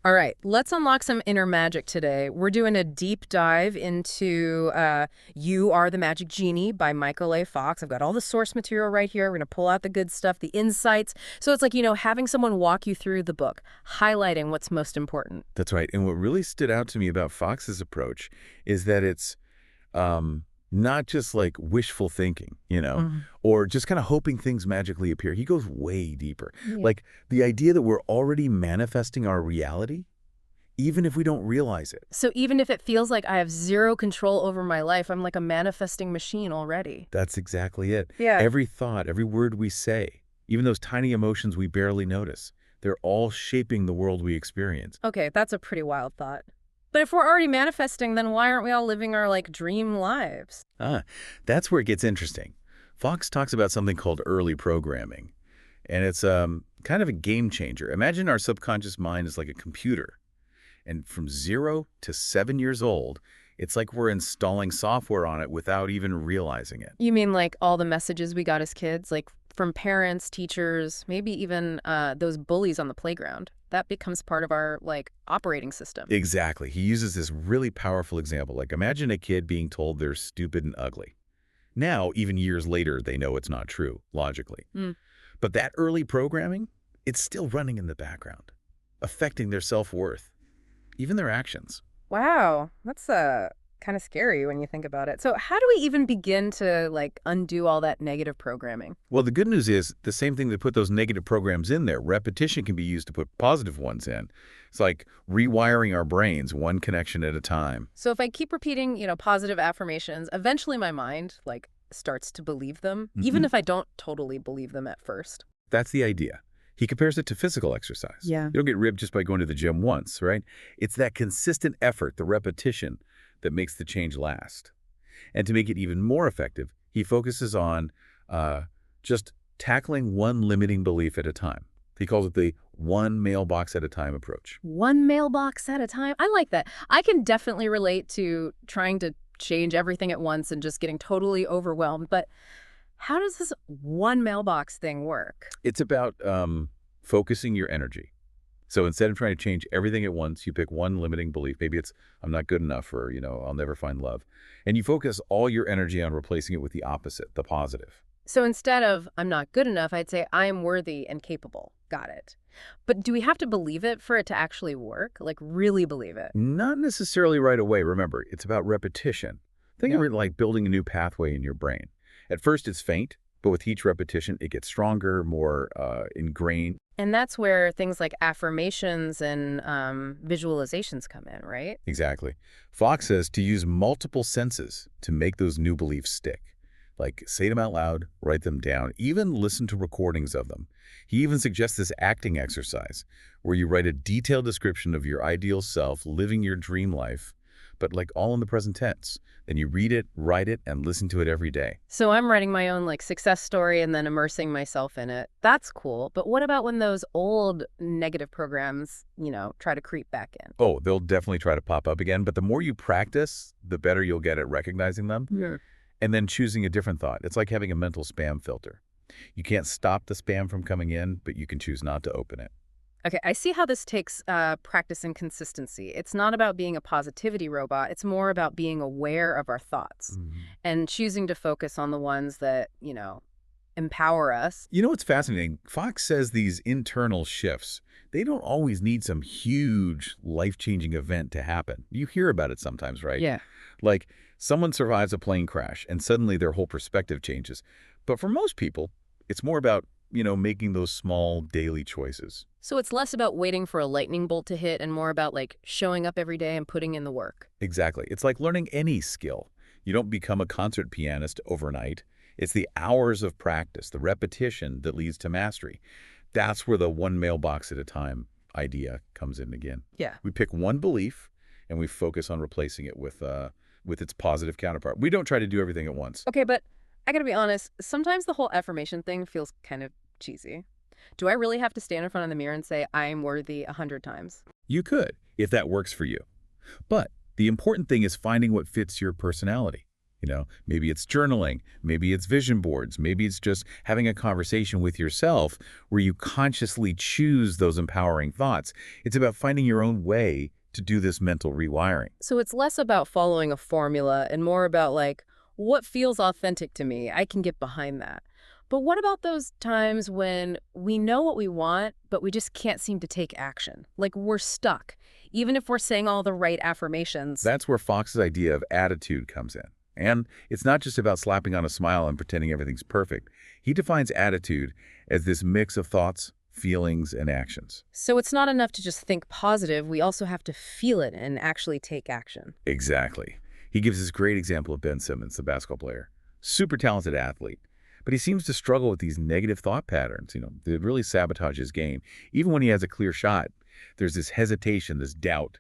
All right, let's unlock some inner magic today. We're doing a deep dive into You Are the Magic Genie by Michael A. Fox. I've got all the source material right here. We're going to pull out the good stuff, the insights. So it's like, having someone walk you through the book, highlighting what's most important. That's right. And what really stood out to me about Fox's approach is that it's not just like wishful thinking, Mhm. or just kind of hoping things magically appear. He goes way deeper. Yeah. Like the idea that we're already manifesting our reality, even if we don't realize it. So even if it feels like I have zero control over my life, I'm like a manifesting machine already. That's exactly it. Yeah. Every thought, every word we say, even those tiny emotions we barely notice, they're all shaping the world we experience. Okay, that's a pretty wild thought. But if we're already manifesting, then why aren't we all living our dream lives? Ah, that's where it gets interesting. Fox talks about something called early programming, and it's kind of a game changer. Imagine our subconscious mind is like a computer, and from 0 to 7 years old, it's like we're installing software on it without even realizing it. You mean like all the messages we got as kids, like from parents, teachers, maybe even those bullies on the playground? That becomes part of our operating system. Exactly. He uses this really powerful example. Like imagine a kid being told they're stupid and ugly. Now, even years later, they know it's not true, logically. Mm. But that early programming, it's still running in the background, affecting their self-worth, even their actions. Wow, that's kind of scary when you think about it. So how do we even begin to undo all that negative programming? Well, the good news is the same thing that put those negative programs in there. Repetition can be used to put positive ones in. It's like rewiring our brains one connection at a time. So if I keep repeating, positive affirmations, eventually my mind starts to believe them, even if I don't totally believe them at first. That's the idea. He compares it to physical exercise. Yeah. You don't get ripped just by going to the gym once, right? It's that consistent effort, the repetition, that makes the change last. And to make it even more effective, he focuses on just tackling one limiting belief at a time. He calls it the one mailbox at a time approach. One mailbox at a time. I like that. I can definitely relate to trying to change everything at once and just getting totally overwhelmed. But how does this one mailbox thing work? It's about focusing your energy. So instead of trying to change everything at once, you pick one limiting belief. Maybe it's, I'm not good enough, or, I'll never find love. And you focus all your energy on replacing it with the opposite, the positive. So instead of I'm not good enough, I'd say I am worthy and capable. Got it. But do we have to believe it for it to actually work? Like really believe it? Not necessarily right away. Remember, it's about repetition. Think of it like building a new pathway in your brain. At first, it's faint, but with each repetition, it gets stronger, more ingrained. And that's where things like affirmations and visualizations come in, right? Exactly. Fox says to use multiple senses to make those new beliefs stick. Like say them out loud, write them down, even listen to recordings of them. He even suggests this acting exercise where you write a detailed description of your ideal self living your dream life, but all in the present tense. Then you read it, write it, and listen to it every day. So I'm writing my own success story and then immersing myself in it. That's cool. But what about when those old negative programs, try to creep back in? Oh, they'll definitely try to pop up again, but the more you practice, the better you'll get at recognizing them. Yeah. And then choosing a different thought. It's like having a mental spam filter. You can't stop the spam from coming in, but you can choose not to open it. Okay, I see how this takes practice and consistency. It's not about being a positivity robot. It's more about being aware of our thoughts and choosing to focus on the ones that, empower us. You know what's fascinating? Fox says these internal shifts, they don't always need some huge life-changing event to happen. You hear about it sometimes, right? Yeah. Like someone survives a plane crash and suddenly their whole perspective changes. But for most people, it's more about, making those small daily choices. So it's less about waiting for a lightning bolt to hit and more about showing up every day and putting in the work. Exactly. It's like learning any skill. You don't become a concert pianist overnight. It's the hours of practice, the repetition that leads to mastery. That's where the one mailbox at a time idea comes in again. Yeah. We pick one belief and we focus on replacing it with its positive counterpart. We don't try to do everything at once. Okay, but I gotta be honest, sometimes the whole affirmation thing feels kind of cheesy. Do I really have to stand in front of the mirror and say I'm worthy 100 times? You could, if that works for you. But the important thing is finding what fits your personality. Maybe it's journaling, maybe it's vision boards, maybe it's just having a conversation with yourself where you consciously choose those empowering thoughts. It's about finding your own way to do this mental rewiring. So it's less about following a formula and more about like, what feels authentic to me? I can get behind that. But what about those times when we know what we want, but we just can't seem to take action? Like we're stuck, even if we're saying all the right affirmations. That's where Fox's idea of attitude comes in. And it's not just about slapping on a smile and pretending everything's perfect. He defines attitude as this mix of thoughts, feelings, and actions. So it's not enough to just think positive, we also have to feel it and actually take action. Exactly. He gives this great example of Ben Simmons, the basketball player. Super talented athlete. But he seems to struggle with these negative thought patterns, that really sabotage his game. Even when he has a clear shot, there's this hesitation, this doubt,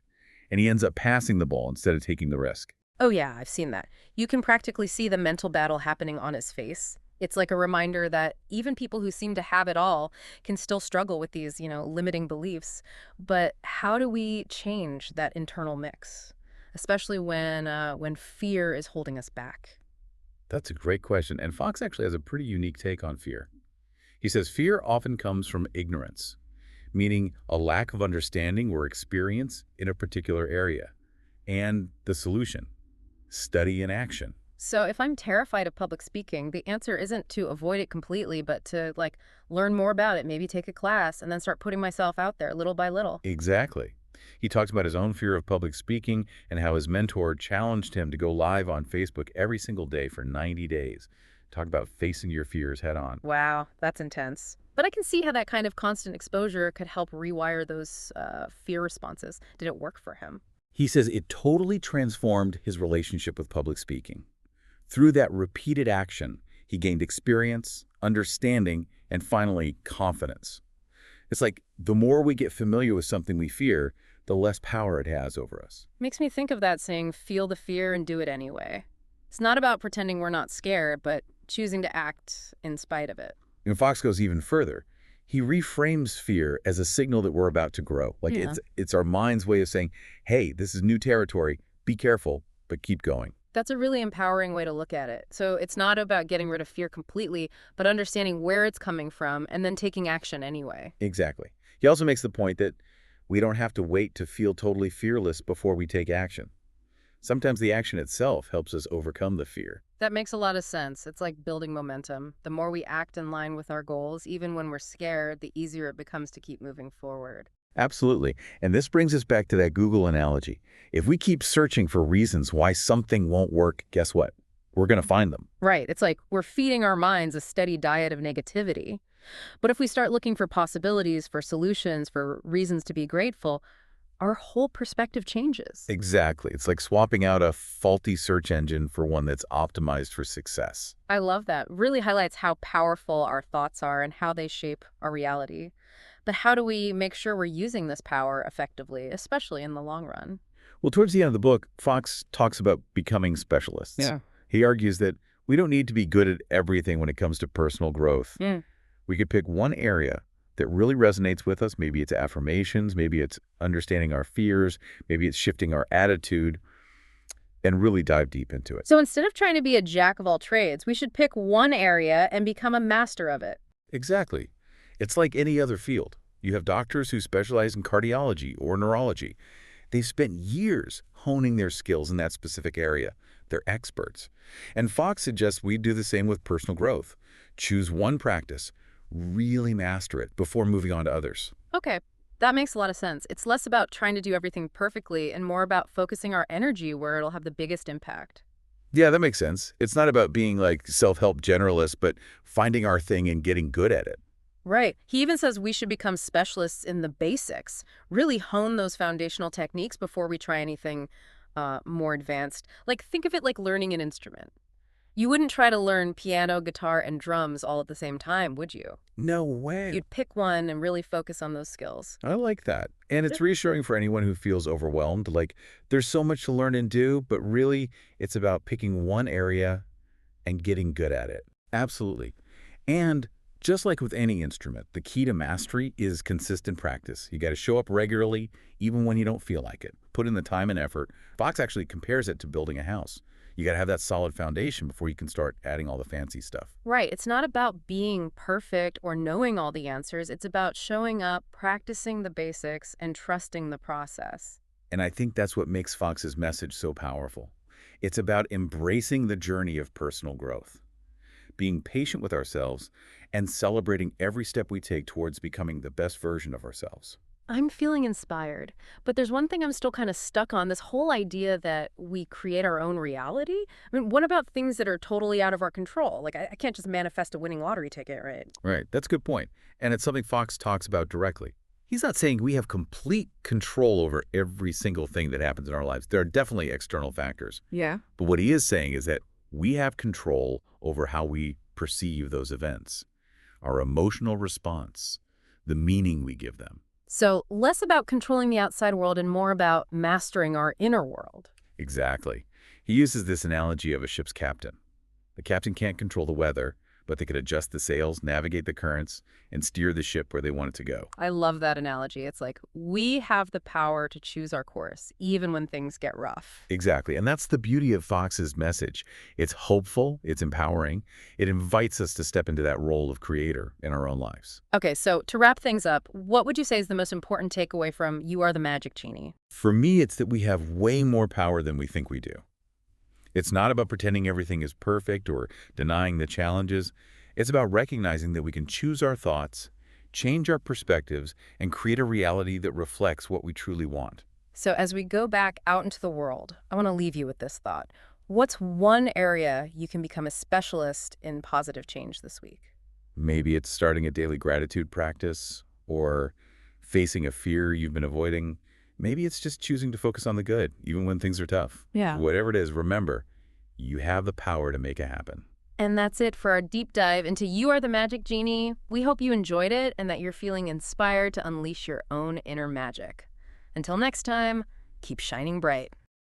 and he ends up passing the ball instead of taking the risk. Oh yeah, I've seen that. You can practically see the mental battle happening on his face. It's like a reminder that even people who seem to have it all can still struggle with these, limiting beliefs. But how do we change that internal mix, especially when fear is holding us back? That's a great question, and Fox actually has a pretty unique take on fear. He says fear often comes from ignorance, meaning a lack of understanding or experience in a particular area. And the solution, study and action. So if I'm terrified of public speaking, the answer isn't to avoid it completely, but to like learn more about it, maybe take a class, and then start putting myself out there little by little. Exactly. He talks about his own fear of public speaking and how his mentor challenged him to go live on Facebook every single day for 90 days. Talk about facing your fears head on. Wow, that's intense. But I can see how that kind of constant exposure could help rewire those fear responses. Did it work for him? He says it totally transformed his relationship with public speaking. Through that repeated action, he gained experience, understanding, and finally, confidence. It's like the more we get familiar with something we fear, the less power it has over us. Makes me think of that saying, feel the fear and do it anyway. It's not about pretending we're not scared, but choosing to act in spite of it. And Fox goes even further. He reframes fear as a signal that we're about to grow. Like Yeah. it's our mind's way of saying, hey, this is new territory. Be careful, but keep going. That's a really empowering way to look at it. So it's not about getting rid of fear completely, but understanding where it's coming from and then taking action anyway. Exactly. He also makes the point that we don't have to wait to feel totally fearless before we take action. Sometimes the action itself helps us overcome the fear. That makes a lot of sense. It's like building momentum. The more we act in line with our goals, even when we're scared, the easier it becomes to keep moving forward. Absolutely. And this brings us back to that Google analogy. If we keep searching for reasons why something won't work, guess what? We're going to find them. Right. It's like we're feeding our minds a steady diet of negativity. But if we start looking for possibilities, for solutions, for reasons to be grateful, our whole perspective changes. Exactly. It's like swapping out a faulty search engine for one that's optimized for success. I love that. Really highlights how powerful our thoughts are and how they shape our reality. But how do we make sure we're using this power effectively, especially in the long run? Well, towards the end of the book, Fox talks about becoming specialists. Yeah. He argues that we don't need to be good at everything when it comes to personal growth. Mm. We could pick one area that really resonates with us. Maybe it's affirmations, maybe it's understanding our fears, maybe it's shifting our attitude, and really dive deep into it. So instead of trying to be a jack of all trades, we should pick one area and become a master of it. Exactly. It's like any other field. You have doctors who specialize in cardiology or neurology. They've spent years honing their skills in that specific area. They're experts. And Fox suggests we do the same with personal growth. Choose one practice, really master it before moving on to others. Okay, that makes a lot of sense. It's less about trying to do everything perfectly and more about focusing our energy where it'll have the biggest impact. Yeah, that makes sense. It's not about being like self-help generalists, but finding our thing and getting good at it. Right. He even says we should become specialists in the basics, really hone those foundational techniques before we try anything more advanced. Like, think of it like learning an instrument. You wouldn't try to learn piano, guitar, and drums all at the same time, would you? No way. You'd pick one and really focus on those skills. I like that. And it's reassuring for anyone who feels overwhelmed. Like, there's so much to learn and do, but really, it's about picking one area and getting good at it. Absolutely. And just like with any instrument, the key to mastery is consistent practice. You got to show up regularly, even when you don't feel like it. Put in the time and effort. Fox actually compares it to building a house. You got to have that solid foundation before you can start adding all the fancy stuff. Right. It's not about being perfect or knowing all the answers. It's about showing up, practicing the basics, and trusting the process. And I think that's what makes Fox's message so powerful. It's about embracing the journey of personal growth, being patient with ourselves, and celebrating every step we take towards becoming the best version of ourselves. I'm feeling inspired, but there's one thing I'm still kind of stuck on, this whole idea that we create our own reality. I mean, what about things that are totally out of our control? Like, I can't just manifest a winning lottery ticket, right? Right, that's a good point. And it's something Fox talks about directly. He's not saying we have complete control over every single thing that happens in our lives. There are definitely external factors. Yeah. But what he is saying is that we have control over how we perceive those events, our emotional response, the meaning we give them. So less about controlling the outside world and more about mastering our inner world. Exactly. He uses this analogy of a ship's captain. The captain can't control the weather, but they could adjust the sails, navigate the currents, and steer the ship where they want it to go. I love that analogy. It's like we have the power to choose our course, even when things get rough. Exactly. And that's the beauty of Fox's message. It's hopeful, it's empowering, it invites us to step into that role of creator in our own lives. Okay, so to wrap things up, what would you say is the most important takeaway from You Are the Magic Genie? For me, it's that we have way more power than we think we do. It's not about pretending everything is perfect or denying the challenges. It's about recognizing that we can choose our thoughts, change our perspectives, and create a reality that reflects what we truly want. So as we go back out into the world, I want to leave you with this thought. What's one area you can become a specialist in positive change this week? Maybe it's starting a daily gratitude practice or facing a fear you've been avoiding. Maybe it's just choosing to focus on the good, even when things are tough. Yeah. Whatever it is, remember, you have the power to make it happen. And that's it for our deep dive into You Are the Magic Genie. We hope you enjoyed it and that you're feeling inspired to unleash your own inner magic. Until next time, keep shining bright.